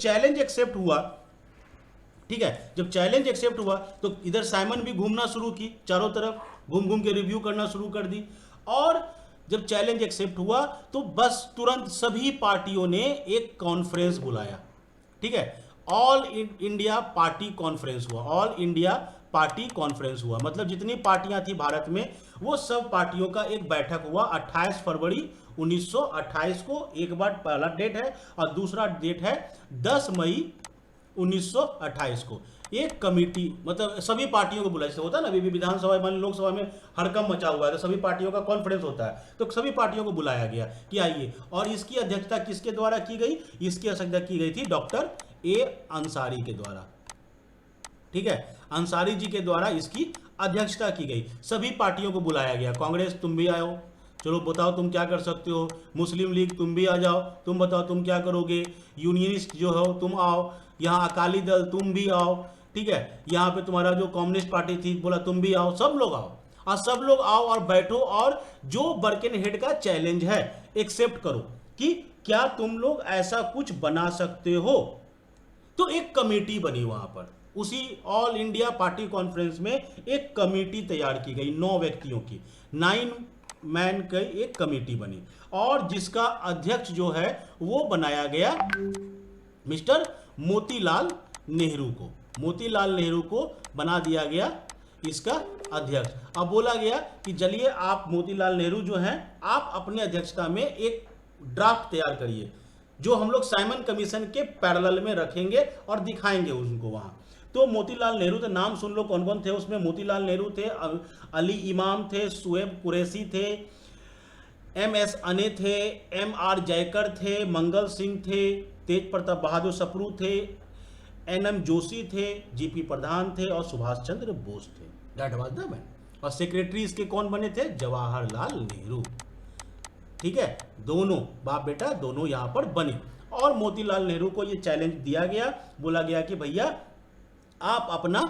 Challenge accept हुआ, ठीक है, जब चैलेंज एक्सेप्ट हुआ तो इधर साइमन भी घूमना शुरू की, चारों तरफ घूम घूम के रिव्यू करना शुरू कर दी। और जब चैलेंज एक्सेप्ट हुआ तो बस तुरंत सभी पार्टियों ने एक कॉन्फ्रेंस बुलाया, ठीक है, ऑल इंडिया पार्टी कॉन्फ्रेंस हुआ, ऑल इंडिया पार्टी कॉन्फ्रेंस हुआ, मतलब जितनी पार्टियां थी भारत में वो सब पार्टियों का एक बैठक हुआ 28 फरवरी 1928 को। एक बार पहला डेट है और दूसरा डेट है 10 मई 1928 को। एक कमेटी, मतलब सभी पार्टियों को बुलाया, जैसे होता है ना अभी भी विधानसभा मान लोकसभा में हड़कंप मचा हुआ है तो सभी पार्टियों का कॉन्फ्रेंस होता है, तो सभी पार्टियों को बुलाया गया कि आइए। और इसकी अध्यक्षता किसके द्वारा की गई? इसकी अध्यक्षता की गई थी डॉक्टर ए अंसारी के द्वारा, ठीक है, अंसारी जी के द्वारा इसकी अध्यक्षता की गई। सभी पार्टियों को बुलाया गया, कांग्रेस तुम भी आओ, चलो बताओ तुम क्या कर सकते हो, मुस्लिम लीग तुम भी आ जाओ, तुम बताओ तुम क्या करोगे, यूनियनिस्ट जो हो तुम आओ, यहाँ अकाली दल तुम भी आओ, ठीक है, यहाँ पे तुम्हारा जो कम्युनिस्ट पार्टी थी बोला तुम भी आओ, सब लोग आओ, और सब लोग आओ और बैठो और जो बर्केनहेड का चैलेंज है एक्सेप्ट करो कि क्या तुम लोग ऐसा कुछ बना सकते हो। तो एक कमेटी बनी वहां पर, उसी ऑल इंडिया पार्टी कॉन्फ्रेंस में एक कमेटी तैयार की गई 9 व्यक्तियों की, 9 मैन की एक कमेटी बनी और जिसका अध्यक्ष जो है वो बनाया गया मिस्टर मोतीलाल नेहरू को, मोतीलाल नेहरू को बना दिया गया इसका अध्यक्ष। अब बोला गया कि चलिए आप मोतीलाल नेहरू जो हैं आप अपने अध्यक्षता में एक ड्राफ्ट तैयार करिए जो हम लोग साइमन कमीशन के पैरेलल में रखेंगे और दिखाएंगे उनको वहां। तो मोतीलाल नेहरू तो नाम सुन लो कौन कौन थे उसमें, मोतीलाल नेहरू थे, अली इमाम थे, सुएब कुरैशी थे, MS अने थे, MR जयकर थे, मंगल सिंह थे, तेज प्रताप बहादुर सप्रू थे, NM जोशी थे, GP प्रधान थे और सुभाष चंद्र बोस थे। That was the man. और सेक्रेटरी इसके कौन बने थे? जवाहरलाल नेहरू, ठीक है, दोनों बाप बेटा दोनों यहां पर बने। और मोतीलाल नेहरू को यह चैलेंज दिया गया, बोला गया कि भैया आप अपना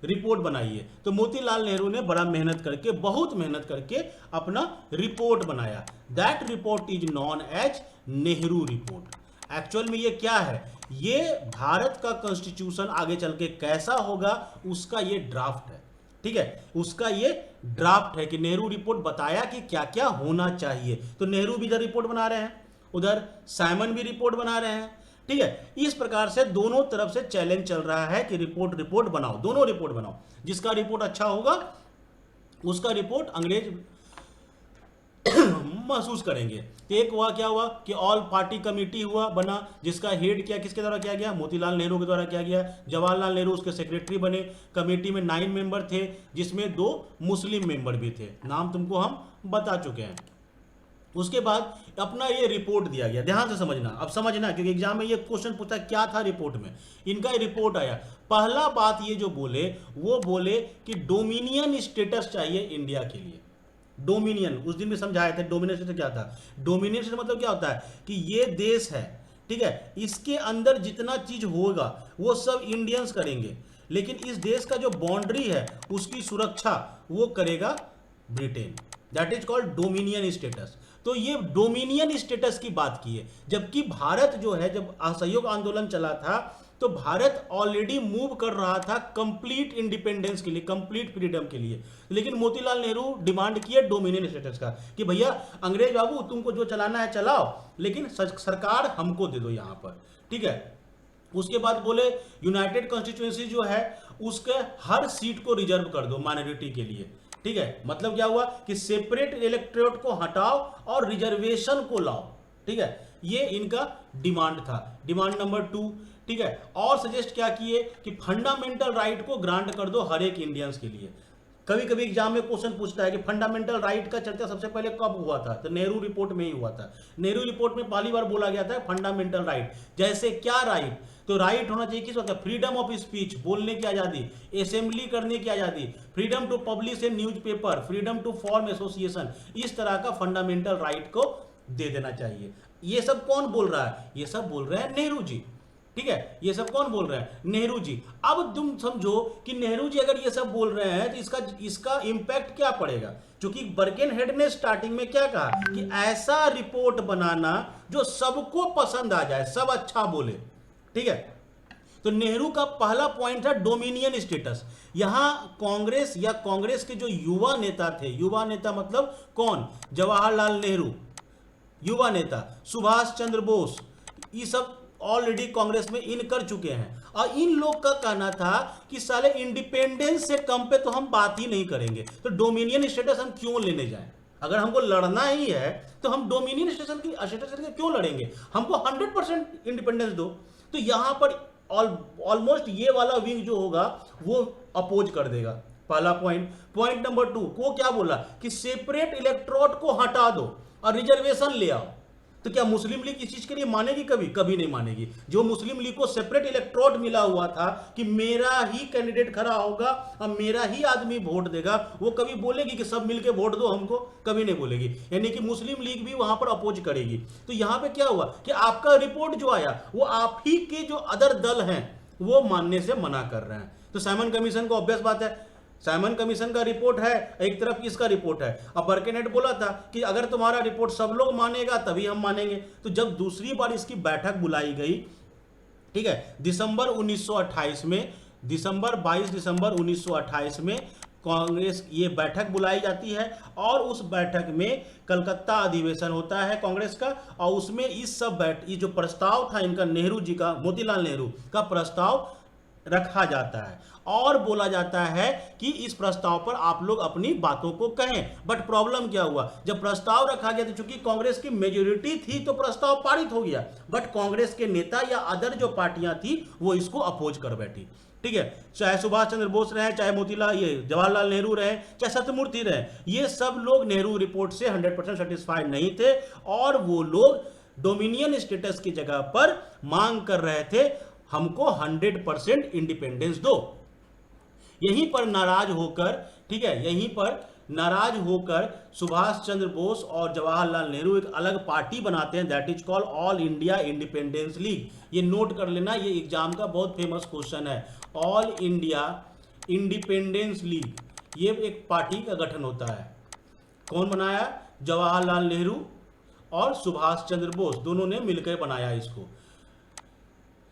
रिपोर्ट बनाइए। तो मोतीलाल नेहरू ने बड़ा मेहनत करके, बहुत मेहनत करके अपना रिपोर्ट बनाया। That report is known as Nehru report. Actual में ये क्या है? ये भारत का कॉन्स्टिट्यूशन आगे चल के कैसा होगा उसका ये ड्राफ्ट है, ठीक है, उसका ये ड्राफ्ट है कि नेहरू रिपोर्ट बताया कि क्या क्या होना चाहिए। तो नेहरू भी इधर रिपोर्ट बना रहे हैं, उधर साइमन भी रिपोर्ट बना रहे हैं, ठीक है। इस प्रकार से दोनों तरफ से चैलेंज चल रहा है कि रिपोर्ट बनाओ, दोनों रिपोर्ट बनाओ, जिसका रिपोर्ट अच्छा होगा उसका रिपोर्ट अंग्रेज महसूस करेंगे। तो एक हुआ, क्या हुआ कि ऑल पार्टी कमेटी हुआ बना, जिसका हेड क्या किसके द्वारा किया गया? मोतीलाल नेहरू के द्वारा किया गया। जवाहरलाल नेहरू उसके सेक्रेटरी बने। कमेटी में 9 मेंबर थे जिसमें 2 मुस्लिम मेंबर भी थे, नाम तुमको हम बता चुके हैं। उसके बाद अपना ये रिपोर्ट दिया गया, ध्यान से समझना, अब समझना क्योंकि एग्जाम में ये क्वेश्चन पूछा क्या था रिपोर्ट में। इनका ये रिपोर्ट आया, पहला बात ये जो बोले वो बोले कि डोमिनियन स्टेटस चाहिए इंडिया के लिए। डोमिनियन उस दिन भी समझाए थे, डोमिनियन स्टेटस क्या था? डोमिनियन स्टेटस मतलब क्या होता है कि ये देश है, ठीक है, इसके अंदर जितना चीज होगा वो सब इंडियंस करेंगे, लेकिन इस देश का जो बाउंड्री है उसकी सुरक्षा वो करेगा Britain. That is called dominion status. तो ये डोमिनियन स्टेटस की बात की है, जबकि भारत जो है जब असहयोग आंदोलन चला था तो भारत ऑलरेडी मूव कर रहा था कंप्लीट इंडिपेंडेंस के लिए, कंप्लीट फ्रीडम के लिए, लेकिन मोतीलाल नेहरू डिमांड किए डोमिनियन स्टेटस का कि भैया अंग्रेज बाबू तुमको जो चलाना है चलाओ, लेकिन सरकार हमको दे दो यहां पर, ठीक है। उसके बाद बोले यूनाइटेड कॉन्स्टिट्यूएंसी जो है उसके हर सीट को रिजर्व कर दो माइनॉरिटी के लिए, ठीक है। मतलब क्या हुआ कि सेपरेट इलेक्टोरेट को हटाओ और रिजर्वेशन को लाओ, ठीक है, ये इनका डिमांड था, डिमांड नंबर 2, ठीक है। और सजेस्ट क्या किए कि फंडामेंटल राइट को ग्रांट कर दो हर एक इंडियंस के लिए। कभी कभी एग्जाम में क्वेश्चन पूछता है कि फंडामेंटल राइट का चर्चा सबसे पहले कब हुआ था? तो नेहरू रिपोर्ट में ही हुआ था। नेहरू रिपोर्ट में पहली बार बोला गया था फंडामेंटल राइट, जैसे क्या राइट? तो राइट होना चाहिए किस वक्त? फ्रीडम ऑफ स्पीच, बोलने की आजादी, असेंबली करने की आजादी, freedom to publish a newspaper, freedom to form association, इस तरह का फंडामेंटल राइट को दे देना चाहिए। ये सब कौन बोल रहा है? ये सब बोल रहे हैं नेहरू जी, ठीक है, ये सब कौन बोल रहे हैं? नेहरू जी। अब तुम समझो कि नेहरू जी अगर ये सब बोल रहे हैं तो इसका इंपैक्ट क्या पड़ेगा? क्योंकि बर्केनहेड ने स्टार्टिंग में क्या कहा कि ऐसा रिपोर्ट बनाना जो सबको पसंद आ जाए, सब अच्छा बोले, ठीक है। तो नेहरू का पहला पॉइंट था डोमिनियन स्टेटस। यहां कांग्रेस या कांग्रेस के जो युवा नेता थे, युवा नेता मतलब कौन, जवाहरलाल नेहरू युवा नेता, सुभाष चंद्र बोस, ये सब ऑलरेडी कांग्रेस में इन कर चुके हैं। और इन लोग का कहना था कि साले इंडिपेंडेंस से कम पे तो हम बात ही नहीं करेंगे, तो डोमिनियन स्टेटस हम क्यों लेने जाएं? अगर हमको लड़ना ही है तो हम डोमिनियन स्टेटस के क्यों लड़ेंगे, हमको 100% इंडिपेंडेंस दो। तो यहां पर ऑलमोस्ट ये वाला विंग जो होगा वो अपोज कर देगा। पहला पॉइंट। पॉइंट नंबर 2 वो क्या बोला कि सेपरेट इलेक्ट्रोड को हटा दो और रिजर्वेशन ले आओ। तो क्या मुस्लिम लीग इस चीज के लिए मानेगी? कभी कभी नहीं मानेगी। जो मुस्लिम लीग को सेपरेट इलेक्ट्रोड मिला हुआ था कि मेरा ही कैंडिडेट खड़ा होगा और मेरा ही आदमी वोट देगा, वो कभी बोलेगी कि सब मिलके वोट दो हमको? कभी नहीं बोलेगी। यानी कि मुस्लिम लीग भी वहां पर अपोज करेगी। तो यहां पे क्या हुआ कि आपका रिपोर्ट जो आया वो आप ही के जो अदर दल हैं वो मानने से मना कर रहे हैं। तो साइमन कमीशन को ऑब्वियस बात है, साइमन कमीशन का रिपोर्ट है, एक तरफ इसका रिपोर्ट है। अब बर्केनेट बोला था कि अगर तुम्हारा रिपोर्ट सब लोग मानेगा तभी हम मानेंगे। तो जब दूसरी बार इसकी बैठक बुलाई गई, ठीक है, दिसंबर 1928 में, 22 दिसंबर 1928 में कांग्रेस ये बैठक बुलाई जाती है और उस बैठक में कलकत्ता अधिवेशन होता है कांग्रेस का। और उसमें इस सब ये जो प्रस्ताव था इनका, नेहरू जी का, मोतीलाल नेहरू का प्रस्ताव रखा जाता है और बोला जाता है कि इस प्रस्ताव पर आप लोग अपनी बातों को कहें। बट प्रॉब्लम क्या हुआ, जब प्रस्ताव रखा गया तो चूंकि कांग्रेस की मेजोरिटी थी तो प्रस्ताव पारित हो गया, बट कांग्रेस के नेता या अदर जो पार्टियां थी वो इसको अपोज कर बैठी। ठीक है, चाहे सुभाष चंद्र बोस रहे, चाहे मोतीलाल ये जवाहरलाल नेहरू रहे, चाहे सत्यमूर्ति रहे, ये सब लोग नेहरू रिपोर्ट से 100% सेटिस्फाइड नहीं थे और वो लोग डोमिनियन स्टेटस की जगह पर मांग कर रहे थे हमको 100% इंडिपेंडेंस दो। यहीं पर नाराज होकर, ठीक है, यहीं पर नाराज होकर सुभाष चंद्र बोस और जवाहरलाल नेहरू एक अलग पार्टी बनाते हैं, that is called all India independence league. ये नोट कर लेना, ये एग्जाम का बहुत फेमस क्वेश्चन है। ऑल इंडिया इंडिपेंडेंस लीग, ये एक पार्टी का गठन होता है। कौन बनाया? जवाहरलाल नेहरू और सुभाष चंद्र बोस दोनों ने मिलकर बनाया इसको।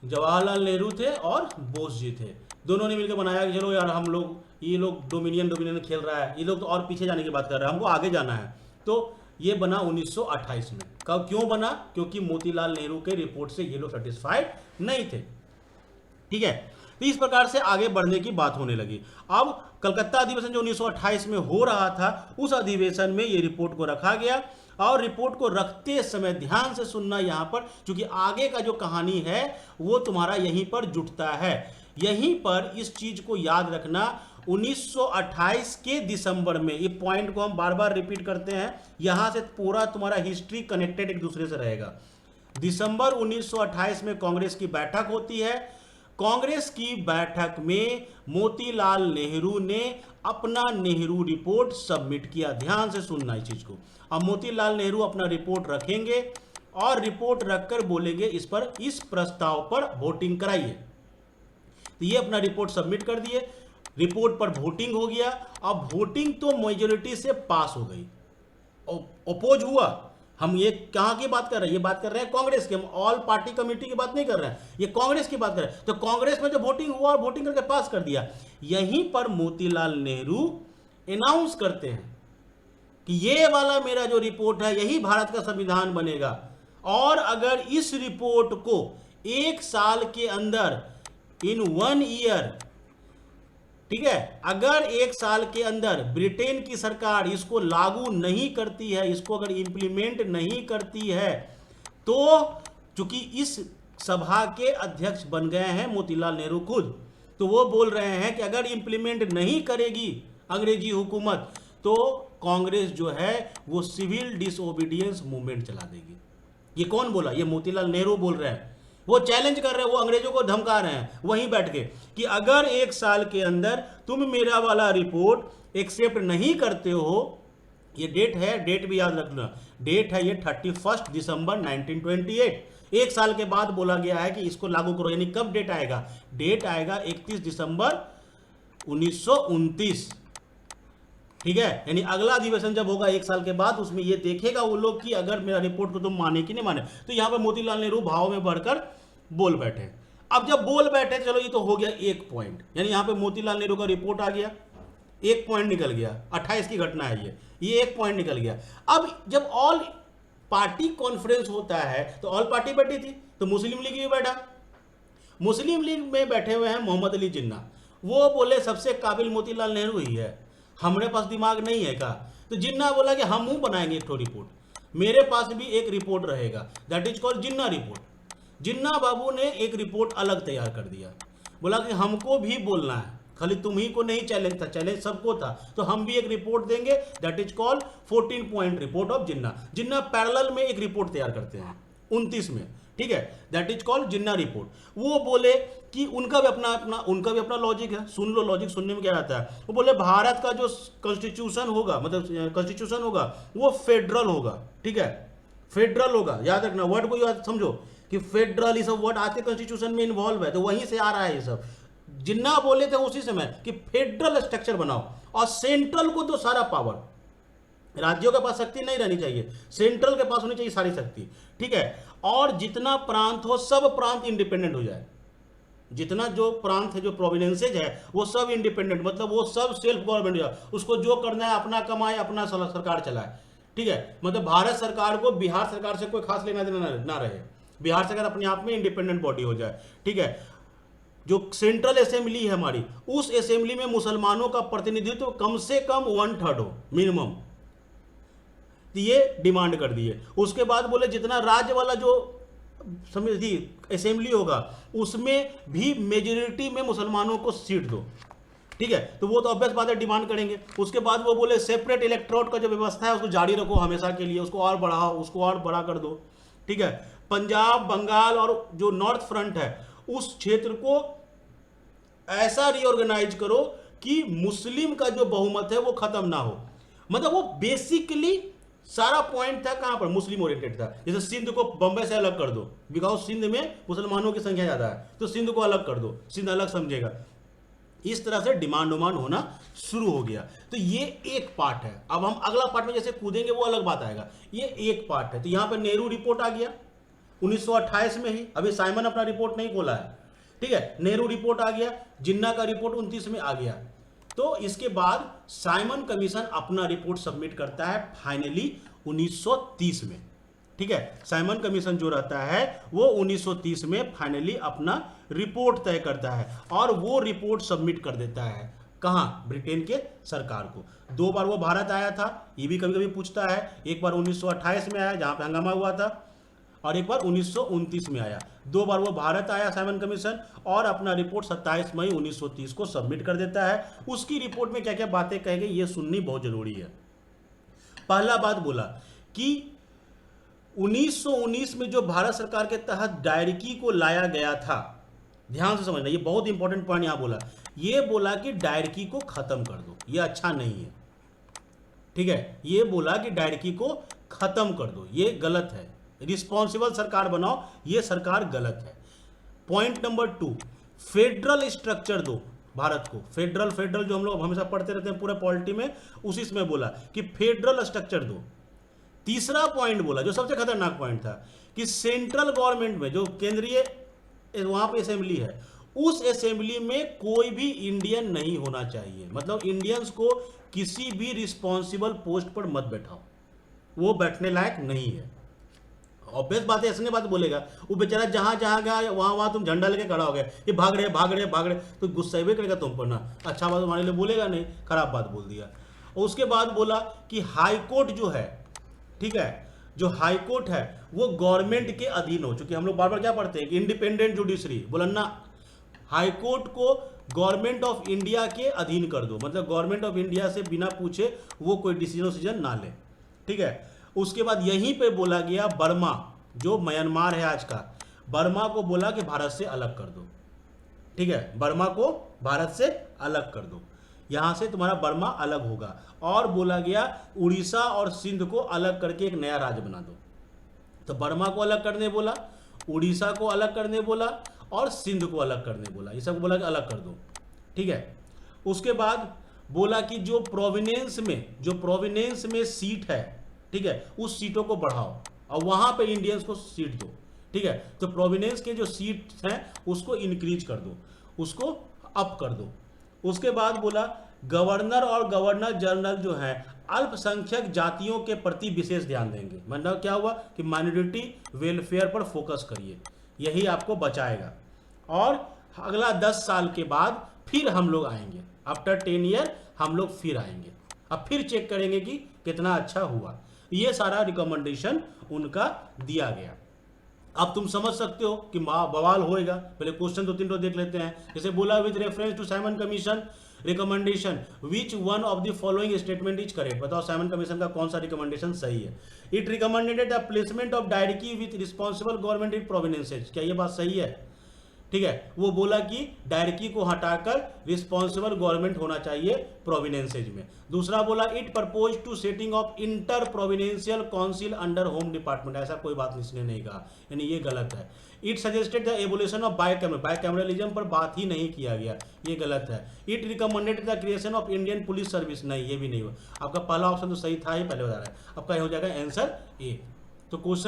जवाहरलाल नेहरू थे और बोस जी थे, दोनों ने मिलकर बनाया कि चलो यार हम लोग, ये लोग डोमिनियन खेल रहा है, ये लोग तो और पीछे जाने की बात कर रहे हैं, हमको आगे जाना है। तो ये बना 1928 में। कब, क्यों बना? क्योंकि मोतीलाल नेहरू के रिपोर्ट से ये लोग सेटिस्फाइड नहीं थे। ठीक है, तो इस प्रकार से आगे बढ़ने की बात होने लगी। अब कलकत्ता अधिवेशन जो 1928 में हो रहा था, उस अधिवेशन में ये रिपोर्ट को रखा गया और रिपोर्ट को रखते समय ध्यान से सुनना यहाँ पर, क्योंकि आगे का जो कहानी है वो तुम्हारा यहीं पर जुटता है। यहीं पर इस चीज को याद रखना, 1928 के दिसंबर में, ये पॉइंट को हम बार बार रिपीट करते हैं, यहां से पूरा तुम्हारा हिस्ट्री कनेक्टेड एक दूसरे से रहेगा। दिसंबर 1928 में कांग्रेस की बैठक होती है। कांग्रेस की बैठक में मोतीलाल नेहरू ने अपना नेहरू रिपोर्ट सबमिट किया। ध्यान से सुनना इस चीज को। अब मोतीलाल नेहरू अपना रिपोर्ट रखेंगे और रिपोर्ट रखकर बोलेंगे इस पर, इस प्रस्ताव पर वोटिंग कराइए। तो ये अपना रिपोर्ट सबमिट कर दिए, रिपोर्ट पर वोटिंग हो गया। अब वोटिंग तो मेजोरिटी से पास हो गई, अपोज हुआ। हम ये कहां की बात कर रहे हैं? ये बात कर रहे हैं कांग्रेस की, हम ऑल पार्टी कमेटी की बात नहीं कर रहे हैं, ये कांग्रेस की बात कर रहे हैं। तो कांग्रेस में जो वोटिंग हुआ और वोटिंग करके पास कर दिया, यहीं पर मोतीलाल नेहरू अनाउंस करते हैं कि ये वाला मेरा जो रिपोर्ट है यही भारत का संविधान बनेगा। और अगर इस रिपोर्ट को 1 साल के अंदर, इन 1 ईयर, ठीक है, अगर 1 साल के अंदर ब्रिटेन की सरकार इसको लागू नहीं करती है, इसको अगर इंप्लीमेंट नहीं करती है, तो चूंकि इस सभा के अध्यक्ष बन गए हैं मोतीलाल नेहरू खुद, तो वो बोल रहे हैं कि अगर इंप्लीमेंट नहीं करेगी अंग्रेजी हुकूमत तो कांग्रेस जो है वो सिविल डिसओबीडियंस मूवमेंट चला देगी। ये कौन बोला? ये मोतीलाल नेहरू बोल रहे हैं। वो चैलेंज कर रहे हैं, वो अंग्रेजों को धमका रहे हैं वहीं बैठ के कि अगर 1 साल के अंदर तुम मेरा वाला रिपोर्ट एक्सेप्ट नहीं करते हो, ये डेट है, डेट भी याद रखना, डेट है ये 31 दिसंबर 1928। 1 साल के बाद बोला गया है कि इसको लागू करो। यानी कब डेट आएगा? डेट आएगा 31 दिसंबर 1929। ठीक है, यानी अगला अधिवेशन जब होगा 1 साल के बाद, उसमें ये देखेगा वो लोग कि अगर मेरा रिपोर्ट को तुम माने कि नहीं माने। तो यहां पर मोतीलाल नेहरू भाव में बढ़कर बोल बैठे। अब जब बोल बैठे चलो ये तो हो गया एक पॉइंट, यानी यहां पे मोतीलाल नेहरू का रिपोर्ट आ गया, एक पॉइंट निकल गया, 28 की घटना है ये एक पॉइंट निकल गया। अब जब ऑल पार्टी कॉन्फ्रेंस होता है तो ऑल पार्टी बैठी थी, तो मुस्लिम लीग भी बैठा। मुस्लिम लीग में बैठे हुए हैं मोहम्मद अली जिन्ना, वो बोले सबसे काबिल मोतीलाल नेहरू ही है, हमारे पास दिमाग नहीं है का। तो जिन्ना बोला कि हम बनाएंगे एक रिपोर्ट, मेरे पास भी एक रिपोर्ट रहेगा, that is called Jinnah report. Jinnah babu ने एक रिपोर्ट अलग तैयार कर दिया, बोला कि हमको भी बोलना है, खाली तुम ही को नहीं चैलेंज था, चैलेंज सबको था, तो हम भी एक रिपोर्ट देंगे, that is called 14 point report of Jinnah. Jinnah parallel में एक रिपोर्ट तैयार करते हैं 29 में, ठीक है, that is called Jinnah report. वो बोले कि उनका भी अपना लॉजिक है, सुन लो लॉजिक सुनने में क्या आता है। वो बोले भारत का जो कॉन्स्टिट्यूशन होगा, मतलब कॉन्स्टिट्यूशन होगा वो फेडरल होगा, ठीक है, फेडरल होगा, याद रखना वर्ड को, याद समझो कि फेडरल ये सब वर्ड आते कॉन्स्टिट्यूशन में इन्वॉल्व है, तो वहीं से आ रहा है ये सब। जिन्ना बोले थे उसी समय कि फेडरल स्ट्रक्चर बनाओ और सेंट्रल को दो सारा पावर, राज्यों के पास शक्ति नहीं रहनी चाहिए, सेंट्रल के पास होनी चाहिए सारी शक्ति, ठीक है। और जितना प्रांत हो सब प्रांत इंडिपेंडेंट हो जाए, जितना जो प्रांत है, जो प्रोविडेंसेज है वो सब इंडिपेंडेंट, मतलब वो सब सेल्फ गवर्नमेंट हो जाए, उसको जो करना है अपना कमाए, अपना सरकार चलाए, ठीक है। मतलब भारत सरकार को बिहार सरकार से कोई खास लेना देना ना रहे, बिहार सरकार अपने आप में इंडिपेंडेंट बॉडी हो जाए, ठीक है। जो सेंट्रल असेंबली है हमारी, उस असेंबली में मुसलमानों का प्रतिनिधित्व तो कम से कम 1/3 हो मिनिमम, ये डिमांड कर दिए। उसके बाद बोले जितना राज्य वाला जो समझी असेंबली होगा उसमें भी मेजोरिटी में मुसलमानों को सीट दो, ठीक है, तो वो तो ऑब्वियस बात है डिमांड करेंगे। उसके बाद वो बोले सेपरेट इलेक्टोरेट का जो व्यवस्था है उसको जारी रखो हमेशा के लिए, उसको और बढ़ाओ, उसको और बड़ा कर दो, ठीक है। पंजाब, बंगाल और जो नॉर्थ फ्रंट है उस क्षेत्र को ऐसा रीऑर्गेनाइज करो कि मुस्लिम का जो बहुमत है वो खत्म ना हो। मतलब वो बेसिकली सारा पॉइंट था कहां पर, मुस्लिम ओरिएंटेड था। जैसे सिंध को बंबई से अलग कर दो, बिकॉज सिंध में मुसलमानों की संख्या ज्यादा है, तो सिंध को अलग कर दो, सिंध अलग समझेगा। इस तरह से डिमांड होना शुरू हो गया। तो ये एक पार्ट है। अब हम अगला पार्ट में जैसे कूदेंगे वो अलग बात आएगा, ये एक पार्ट है। तो यहां पर नेहरू रिपोर्ट आ गया 1928 में ही, अभी साइमन अपना रिपोर्ट नहीं खोला है, ठीक है। नेहरू रिपोर्ट आ गया, जिन्ना का रिपोर्ट 29 में आ गया। तो इसके बाद साइमन कमीशन अपना रिपोर्ट सबमिट करता है फाइनली 1930 में, ठीक है। साइमन कमीशन जो रहता है वो 1930 में फाइनली अपना रिपोर्ट तय करता है और वो रिपोर्ट सबमिट कर देता है कहां, ब्रिटेन के सरकार को। 2 बार वो भारत आया था, ये भी कभी कभी पूछता है, एक बार 1928 में आया जहां पे हंगामा हुआ था, और एक बार 1929 में आया। 2 बार वो भारत आया साइमन कमीशन और अपना रिपोर्ट 27 मई 1930 को सबमिट कर देता है। उसकी रिपोर्ट में क्या क्या बातें कहेंगे ये सुननी बहुत जरूरी है। पहला बात बोला कि 1919 में जो भारत सरकार के तहत डायरकी को लाया गया था, ध्यान से समझना, ये बहुत इंपॉर्टेंट पॉइंट यहां बोला, ये बोला कि डायरकी को खत्म कर दो, ये अच्छा नहीं है, ठीक है। ये बोला कि डायरकी को खत्म कर दो, ये गलत है, रिस्पॉन्सिबल सरकार बनाओ, ये सरकार गलत है। पॉइंट नंबर 2, फेडरल स्ट्रक्चर दो भारत को। फेडरल जो हम लोग हमेशा पढ़ते रहते हैं पूरे पॉलिटी में, उसी में बोला कि फेडरल स्ट्रक्चर दो। तीसरा पॉइंट बोला जो सबसे खतरनाक पॉइंट था कि सेंट्रल गवर्नमेंट में जो केंद्रीय वहां पे असेंबली है, उस असेंबली में कोई भी इंडियन नहीं होना चाहिए। मतलब इंडियंस को किसी भी रिस्पॉन्सिबल पोस्ट पर मत बैठाओ, वो बैठने लायक नहीं है। ऑब्वियस बात है, ऐसे बात बोलेगा, वो बेचारा जहां जहां गया वहां तुम झंडा लेके खड़ा हो गया, ये भाग रहे, तो गुस्सा भी करेगा तुम पर ना, अच्छा बात तुम्हारे लिए बोलेगा नहीं, खराब बात बोल दिया। और उसके बाद बोला कि हाई कोर्ट जो है, ठीक है, जो हाई कोर्ट है वो गवर्नमेंट के अधीन हो, चूंकि हम लोग बार बार क्या पढ़ते हैं कि इंडिपेंडेंट जुडिशरी, बोला ना हाई कोर्ट को गवर्नमेंट ऑफ इंडिया के अधीन कर दो, मतलब गवर्नमेंट ऑफ इंडिया से बिना पूछे वो कोई डिसीजन ना ले, ठीक है। उसके बाद यहीं पे बोला गया बर्मा, जो म्यांमार है आज का, बर्मा को बोला कि भारत से अलग कर दो, ठीक है, बर्मा को भारत से अलग कर दो, यहां से तुम्हारा बर्मा अलग होगा। और बोला गया उड़ीसा और सिंध को अलग करके एक नया राज्य बना दो। तो बर्मा को अलग करने बोला, उड़ीसा को अलग करने बोला और सिंध को अलग करने बोला, ये सब बोला कि अलग कर दो, ठीक है। उसके बाद बोला कि जो प्रोविनेंस में सीट है, ठीक है, उस सीटों को बढ़ाओ और वहां पे इंडियंस को सीट दो, ठीक है, तो प्रोविडेंस के जो सीट्स हैं उसको इंक्रीज कर दो, उसको अप कर दो। उसके बाद बोला गवर्नर और गवर्नर जनरल जो है अल्पसंख्यक जातियों के प्रति विशेष ध्यान देंगे। मतलब क्या हुआ कि माइनॉरिटी वेलफेयर पर फोकस करिए, यही आपको बचाएगा। और अगला 10 साल के बाद फिर हम लोग आएंगे, आफ्टर 10 ईयर हम लोग फिर आएंगे, अब फिर चेक करेंगे कि कितना अच्छा हुआ। ये सारा रिकमेंडेशन उनका दिया गया। अब तुम समझ सकते हो कि बवाल होएगा। पहले क्वेश्चन 2-3 देख लेते हैं। जैसे बोला with reference to Simon commission recommendation which one of the following statement is correct. बताओ साइमन कमीशन का कौन सा रिकमेंडेशन सही है। It recommended the placement of directory with responsible government in providences. क्या ये बात सही है? ठीक है, वो बोला कि डायरेक्टरी को हटाकर रिस्पॉन्सिबल गवर्नमेंट होना चाहिए प्रोविडेंसेज में। दूसरा बोला it propose to setting of inter providential council under home department. ऐसा कोई बात इसने नहीं कहा, यानी ये गलत है। It suggested the evolution of bicameralism पर बात ही नहीं किया गया, ये गलत है। It recommended the creation of Indian police service. नहीं, ये भी नहीं हुआ। आपका पहला ऑप्शन तो सही था ही, पहले बता रहा है। आपका हो जाएगा आंसर ए। तो क्वेश्चन